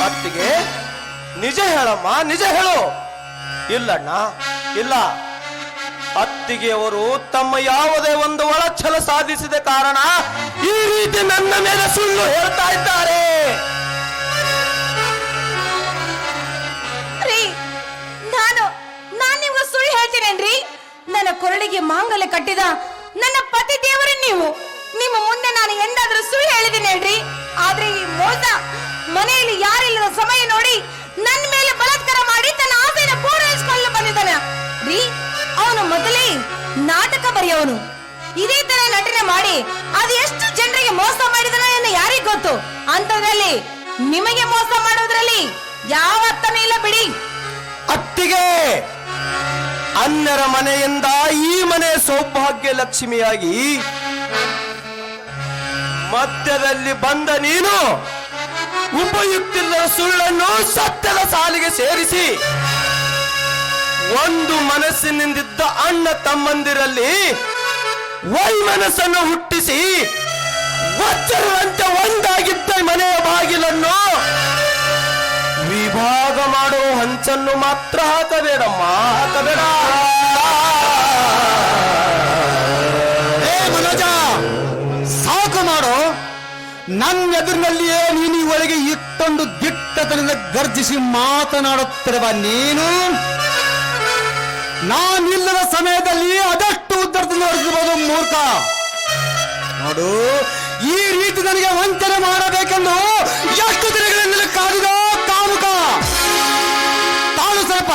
ಅತ್ತಿಗೆ ನಿಜ ಹೇಳಮ್ಮ, ನಿಜ ಹೇಳು. ಇಲ್ಲಣ್ಣ ಇಲ್ಲ, ಅತ್ತಿಗೆಯವರು ತಮ್ಮ ಯಾವುದೇ ಒಂದು ಒಳಛಲ ಸಾಧಿಸಿದ ಕಾರಣ ಈ ರೀತಿ ನನ್ನ ಮೇಲೆ ಸುಳ್ಳು ಹೇಳ್ತಾ ಇದ್ದಾರೆ. ನಾನು ನಿಮ್ಗೆ ಸುಳ್ಳು ಹೇಳ್ತೀನೇನ್ರಿ? ನನ್ನ ಕೊರಳಿಗೆ ಮಾಂಗಲ್ಯ ಕಟ್ಟಿದ ನನ್ನ ಪತಿ ದೇವರೇ ನೀವು. ನಿಮ್ಮ ಮುಂದೆ ನಾನು ಎಂದಾದ್ರೂ ಸುಳ್ಳು ಹೇಳಿದ್ದೀನೇನ್ರಿ? ಆದ್ರೆ ಈ ಮೋಸ ಮನೆಯಲ್ಲಿ ಯಾರಿಲ್ಲದ ಸಮಯ ನೋಡಿ ನನ್ನ ಮೇಲೆ ಬಲಾತ್ಕಾರ ಮಾಡಿ ತನ್ನ ಆಸೆಯನ್ನು ಪೂರೈಸಿಕೊಳ್ಳಲು ಬಂದಿದ್ದಾನೆ ರೀ. ಅವನು ಮೊದಲೇ ನಾಟಕ ಬರೆಯವನು. ಇದೇ ತರ ನಟನೆ ಮಾಡಿ ಅದು ಎಷ್ಟು ಜನರಿಗೆ ಮೋಸ ಮಾಡಿದನ ಎಂದು ಯಾರಿಗ್ ಗೊತ್ತು? ಅಂತದ್ರಲ್ಲಿ ನಿಮಗೆ ಮೋಸ ಮಾಡೋದ್ರಲ್ಲಿ ಯಾವ ಅರ್ಥನೂ ಇಲ್ಲ ಬಿಡಿ. ಅತ್ತಿಗೆ, ಅನ್ಯರ ಮನೆಯಿಂದ ಈ ಮನೆ ಸೌಭಾಗ್ಯ ಲಕ್ಷ್ಮಿಯಾಗಿ ಮಧ್ಯದಲ್ಲಿ ಬಂದ ನೀನು ಉಪಯುಕ್ತಿಲ್ಲದ ಸುಳ್ಳನ್ನು ಸತ್ಯದ ಸಾಲಿಗೆ ಸೇರಿಸಿ ಒಂದು ಮನಸ್ಸಿನಿಂದಿದ್ದ ಅಣ್ಣ ತಮ್ಮಂದಿರಲ್ಲಿ ವೈಮನಸ್ಸನ್ನು ಹುಟ್ಟಿಸಿ ವಜ್ರದಂತೆ ಒಂದಾಗಿದ್ದ ಮನೆಯ ಬಾಗಿಲನ್ನು ವಿಭಾಗ ಮಾಡೋ ಹಂಚನ್ನು ಮಾತ್ರ ಹಾಕಬೇಡಮ್ಮ, ಹಾಕಬೇಡ. ಮನೋಜ, ಸಾಕು ಮಾಡೋ. ನನ್ನ ಎದುರಿನಲ್ಲಿಯೇ ನೀನು ಒಳಗೆ ಇಟ್ಟೊಂದು ದಿಟ್ಟತನದಿಂದ ಗರ್ಜಿಸಿ ಮಾತನಾಡುತ್ತಿರುವ ನೀನು ನಾನಿಲ್ಲದ ಸಮಯದಲ್ಲಿ ಅದಷ್ಟು ಉತ್ತರದಿಂದ ಹೊರಡಿಸಬಹುದು. ಮೂರ್ಖ ನೋಡು, ಈ ರೀತಿ ನನಗೆ ವಂಚನೆ ಮಾಡಬೇಕೆಂದು ಎಷ್ಟು ದಿನಗಳಿಂದಲೂ ಕಾದಿದ ಕಾಮುಕ. ತಾಳು ಸ್ವಲ್ಪ.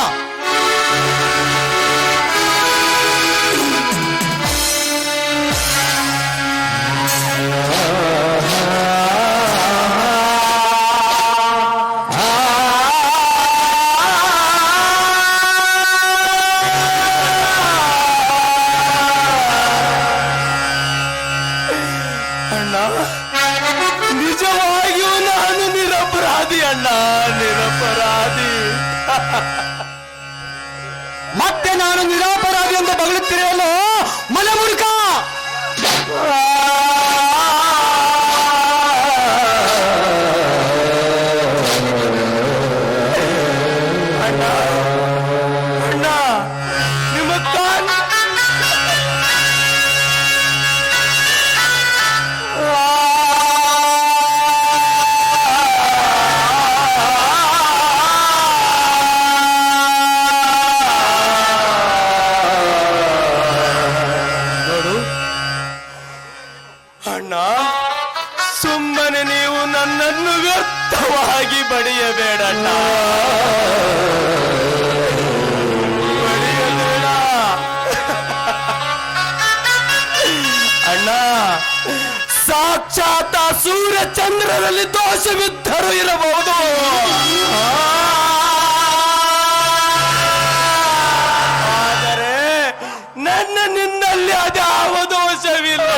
ನಿಜವಾಗಿಯೂ ನಾನು ನಿರಪರಾಧಿ ಅಣ್ಣ, ನಿರಪರಾಧಿ. ಮತ್ತೆ ನಾನು ನಿರಪರಾಧಿ ಎಂದು ಬಗಳುತ್ತಿರಲು ಮನಮುರುಕ. ಅಣ್ಣ ಅಣ್ಣ, ನಿಮ್ಮ ಅಣ್ಣ, ಸುಮ್ಮನೆ ನೀವು ನನ್ನನ್ನು ವ್ಯರ್ಥವಾಗಿ ಬಡಿಯಬೇಡಣ್ಣ, ಬಡಿಯಬೇಡ ಅಣ್ಣ. ಸಾಕ್ಷಾತ್ ಸೂರ್ಯ ಚಂದ್ರರಲ್ಲಿ ದೋಷವಿದ್ದರೂ ಇರಬಹುದು, ಆದರೆ ನನ್ನ ನಿನ್ನಲ್ಲಿ ಅದ್ಯಾವ ದೋಷವಿಲ್ಲ.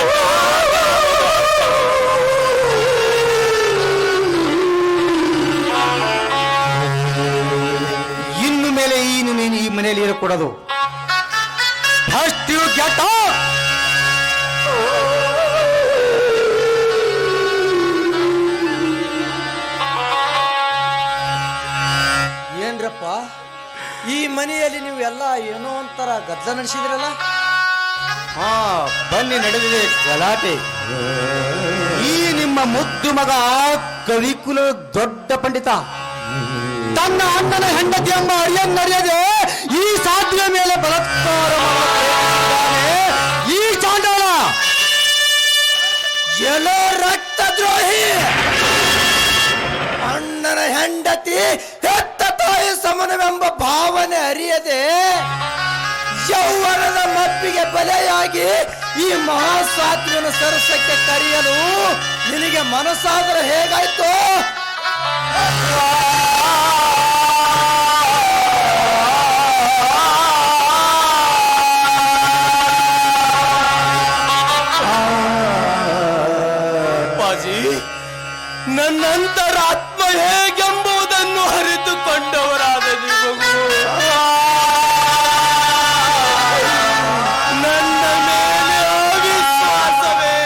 ಇನ್ನು ಮೇಲೆ ನೀನು ಈ ಮನೆಯಲ್ಲಿ ಇರಕೂಡದು. First you get out. ಏನ್ರಪ್ಪ, ಈ ಮನೆಯಲ್ಲಿ ನೀವು ಎಲ್ಲ ಏನೋ ಒಂಥರ ಗದ್ದಲ ನಡೆಸಿದ್ರಲ್ಲ? ಬನ್ನಿ, ನಡೆದಿದೆ ಗಲಾಟೆ. ಈ ನಿಮ್ಮ ಮುದ್ದು ಮಗ ಕವಿಕುಲ ದೊಡ್ಡ ಪಂಡಿತ ತನ್ನ ಅಣ್ಣನ ಹೆಂಡತಿ ಎಂಬ ಅರಿಯನ್ನರಿಯದೆ ಈ ಸಾಧ್ಯ ಮೇಲೆ ಬಲಾತ್ಕಾರ ಮಾಡುತ್ತಾನೆ. ಈ ಚಾಂಡಾಲ ಎಲ್ಲೋ ರಕ್ತದ್ರೋಹಿ, ಅಣ್ಣನ ಹೆಂಡತಿ ಹೆತ್ತ ತಾಯಿ ಸಮನವೆಂಬ ಭಾವನೆ ಅರಿಯದೆ ಯೌವನದ ಮಪ್ಪಿಗೆ ಬಲೆಯಾಗಿ ಈ ಮಹಾಸಾತ್ವಿನ ಸರಸಕ್ಕೆ ಕರೆಯಲು ನಿನಗೆ ಮನಸ್ಸಾದರೆ ಹೇಗಾಯ್ತು? ಅಪ್ಪಾಜಿ, ನನ್ನಂತರಾತ್ಮ ಹೇಗೆಂಬುದನ್ನು ಅರಿತುಕೊಂಡವರಾದ ನೀವು ನನ್ನ ಮೇಲೆ ಅವಿಶ್ವಾಸವೇ?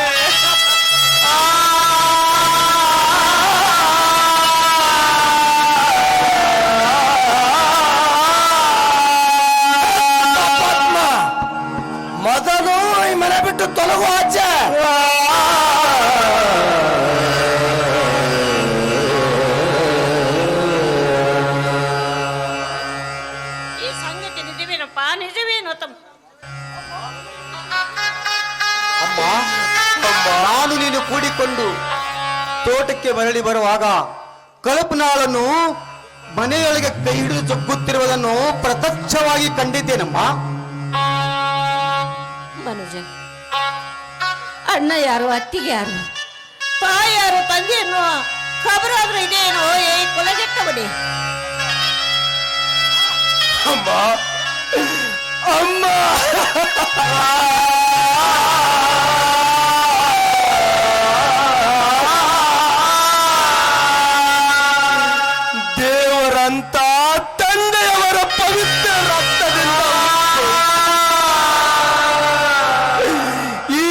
ಮೊದಲು ಈ ಮನೆ ಬಿಟ್ಟು ತೊಲಗು ಆಚೆ. ಈ ಸಂಗತಿ ನಿಜವೇನಪ್ಪ, ನಿಜವೇನು ತಮ್ಮ? ಅಮ್ಮ, ನಾನು ನೀನು ಕೂಡಿಕೊಂಡು ತೋಟಕ್ಕೆ ಮರಳಿ ಬರುವಾಗ ಕಲ್ಪನಾಳನ್ನು ಮನೆಯೊಳಗೆ ಕೈ ಹಿಡಿದು ಜಗ್ಗುತ್ತಿರುವುದನ್ನು ಪ್ರತ್ಯಕ್ಷವಾಗಿ ಕಂಡಿದ್ದೇನಮ್ಮ. ಮನುಜ, ಅಣ್ಣ ಯಾರು, ಅತ್ತಿಗೆ ಯಾರು, ತಾಯಿ ಯಾರು, ತಂದೆ ಅನ್ನೋ ಖಬರಾದ್ರೂ ಇದೇನೋ ಏ ಕೊಲೆಗೆಟ್ಟವನೇ? ಅಮ್ಮ ಅಮ್ಮ ದೇವರಂತ ತಂದೆಯವರ ಪವಿತ್ರ ರಕ್ತದಿಂದ ಈ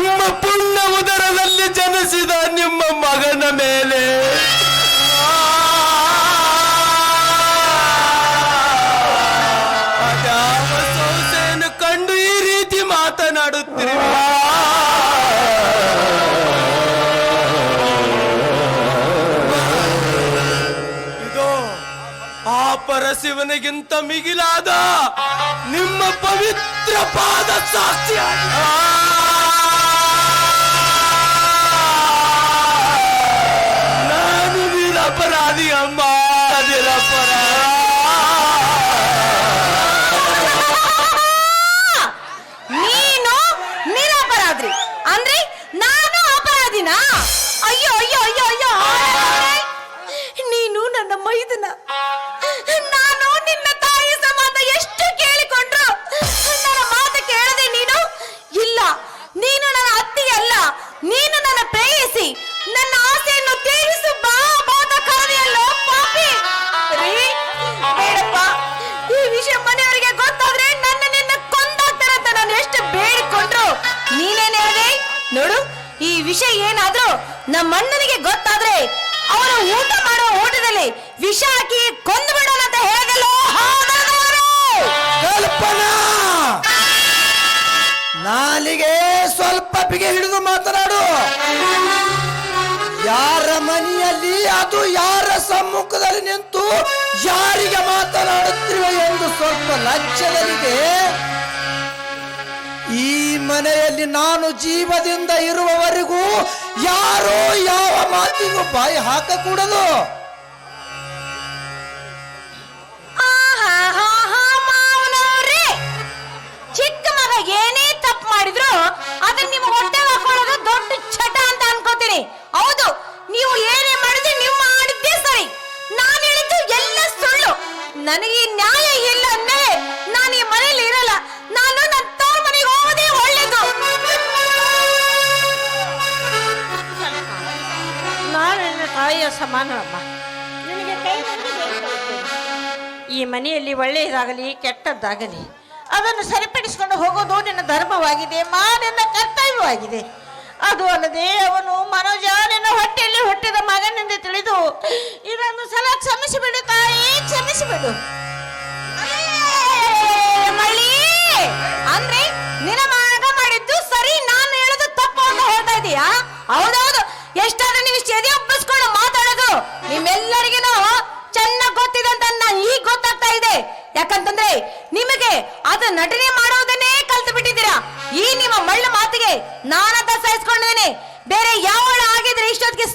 ನಿಮ್ಮ ಪುಣ್ಯ ಉದರದಲ್ಲಿ ಜನಿಸಿದ ನಿಮ್ಮ ಮಗನ ಮೇಲೆ ಅದ್ಯಾವ ಸೊಸೆಯನ್ನು ಕಂಡು ಈ ರೀತಿ ಮಾತನಾಡುತ್ತಿರುವ ಆ ಪರಶಿವನಿಗಿಂತ ಮಿಗಿಲಾದ ನಿಮ್ಮ ಪವಿತ್ರ ಪಾದ ಸಾಕ್ಷಿಯಾಗಿ ನಾನು ನಿರಪರಾಧಿ ಅಮ್ಮ, ನೀನು ನಿರಪರಾಧಿ ಅಂದ್ರೆ ನಾನು ಅಪರಾಧಿನಾ? ಅಯ್ಯೋ ಅಯ್ಯೋ ಅಯ್ಯೋ ಅಯ್ಯೋ, ನೀನು ನನ್ನ ಮೈದನ, ನಾನು ನಿನ್ನ ತಾಯಿ ಸಮಾನ ಎಷ್ಟು ಕೇಳಿಕೊಂಡ್ರು ನನ್ನ ಮಾತು ಕೇಳದೆ ನೀನು ಇಲ್ಲ. ನೀನು ನನ್ನ ಅತ್ತಿಗೆ ಅಲ್ಲ, ನೀನು ನನ್ನ ಪ್ರೇಯಸಿ, ನನ್ನ ಆಸೆಯನ್ನು ತೀರಿಸು ಬಾ ಬಾದ ಕರದಿಯಲ್ಲೋ ಪಾಪಿ. ರೀ, ಬೇಡಪ್ಪ, ಈ ವಿಷಯ ಮನೆಯವರಿಗೆ ಗೊತ್ತಾದ್ರೆ ನನ್ನ ನಿನ್ನ ಕೊಂದಾಗ್ತಾರಂತ ನಾನು ಎಷ್ಟು ಬೇಡಿಕೊಂಡ್ರು ನೀನೇನ್ ಹೇಳಿದೆ ನೋಡು. ಈ ವಿಷಯ ಏನಾದ್ರೂ ನಮ್ಮ ಅಣ್ಣನಿಗೆ ಗೊತ್ತಾದ್ರೆ ಅವನು ಊಟ ಮಾಡೋ ಊಟದಲ್ಲಿ ವಿಷ ಹಾಕಿ ಕೊಂದು ಬಿಡೋಣ ಅಂತ ಹೇಳಿದಲ್ಲೋ. ಕಲ್ಪನಾ, ನಾಲಿಗೆ ಸ್ವಲ್ಪ ಬಿಗೆ ಹಿಡಿದು ಮಾತನಾಡು. ಯಾರ ಮನೆಯಲ್ಲಿ, ಅದು ಯಾರ ಸಮ್ಮುಖದಲ್ಲಿ ನಿಂತು ಯಾರಿಗೆ ಮಾತನಾಡುತ್ತಿರುವ ಎಂದು ಸ್ವಲ್ಪ ಲಜ್ಜದಲ್ಲಿದೆ. ಈ ಮನೆಯಲ್ಲಿ ನಾನು ಜೀವದಿಂದ ಇರುವವರೆಗೂ ಯಾರೋ ಯಾವ ಮಾತಿಗೂ ಬಾಯಿ ಹಾಕಕೂಡದು. ಮಾವನವ್ರೇ, ಚಿಕ್ಕ ಮಗ ಏನೇ ತಪ್ಪು ಮಾಡಿದ್ರು ಅದನ್ನ ನಿಮ್ಮ ಹೊಟ್ಟೆ ಹಾಕೊಳ್ಳೋದು ದೊಡ್ಡ ಚಟ ಅಂತ ಅನ್ಕೋತೀನಿ. ಹೌದು, ನೀವು ಏನೇ ಮಾಡಿದ್ರೆ ನೀವು ಮಾಡಿದ್ದೇ ಸರಿ, ನಾನು ಹೇಳಿದ್ದು ಎಲ್ಲ ಸುಳ್ಳು. ನನಗೆ ಈ ನ್ಯಾಯ ಇಲ್ಲ ಅಂದ್ರೆ ನಾನು ಈ ಮನೇಲಿ ಇರಲ್ಲ. ನಾನು ನನ್ನ ತವ್ರ ಮನೆಗೆ ಹೋಗೋದೇ ಒಳ್ಳೇದು. ನಾನು ನನ್ನ ತಾಯಿಯ ಸಮಾನವಮ್ಮ, ನಿನಗೆ ಕೈ ಮುಗಿದು ಬೇಡ್ಕೊಳ್ತೇನೆ. ಈ ಮನೆಯಲ್ಲಿ ಒಳ್ಳೆಯದಾಗಲಿ ಕೆಟ್ಟದ್ದಾಗಲಿ ಅದನ್ನು ಸರಿಪಡಿಸಿಕೊಂಡು ಹೋಗೋದು ನಿನ್ನ ಧರ್ಮವಾಗಿದೆ, ನಿನ್ನ ಕರ್ತವ್ಯವಾಗಿದೆ. ಅದು ಅಲ್ಲದೆ ಅವನು ಮನೋಜ ನಿನ್ನ ಹೊಟ್ಟೆಯಲ್ಲಿ ಹುಟ್ಟಿದ ಮಗನೆಂದು ತಿಳಿದು ಇದನ್ನು ಸಲ ಕ್ಷಮಿಸಿಬಿಡು ತಾಯಿ, ಕ್ಷಮಿಸಿಬಿಡು. ಮಳ್ಳಿ ಅಂದ್ರೆ ನಿನ್ನ ಮಗ ಮಾಡಿದ್ದು ಸರಿ, ನಾನು ಹೇಳೋದು ತಪ್ಪು ಅಂತ ಹೇಳ್ತಾ ಇದೀಯಾ? ಹೌದೌದು, ಎಷ್ಟಾದ್ರೂ ನೀವು ಎದೆ ಒಪ್ಪಿಸ್ಕೊಂಡು ಮಾತಾಡೋದು ನಿಮ್ಮೆಲ್ಲರಿಗೂ ಚೆನ್ನಾಗಿ ಗೊತ್ತಿದೆ ಅಂತ ಈಗ ಗೊತ್ತಾಗ್ತಾ ಇದೆ. ಯಾಕಂತಂದ್ರೆ ನಿಮಗೆ ಅದು ನಟನೆ ಮಾಡೋದನ್ನೇ ಕಲ್ತು ಬಿಟ್ಟಿದ್ದೀರಾ. ಈ ನಿಮ್ಮ ಮಳ್ಳ ಮಾತಿಗೆ ನಾನಂತ ಸಹಿಸ್ಕೊಂಡಿದ್ದೀನಿ. ಬೇರೆ ಯಾವ ಆಗಿದ್ರೆ ಇಷ್ಟೊತ್ತಿಗೆ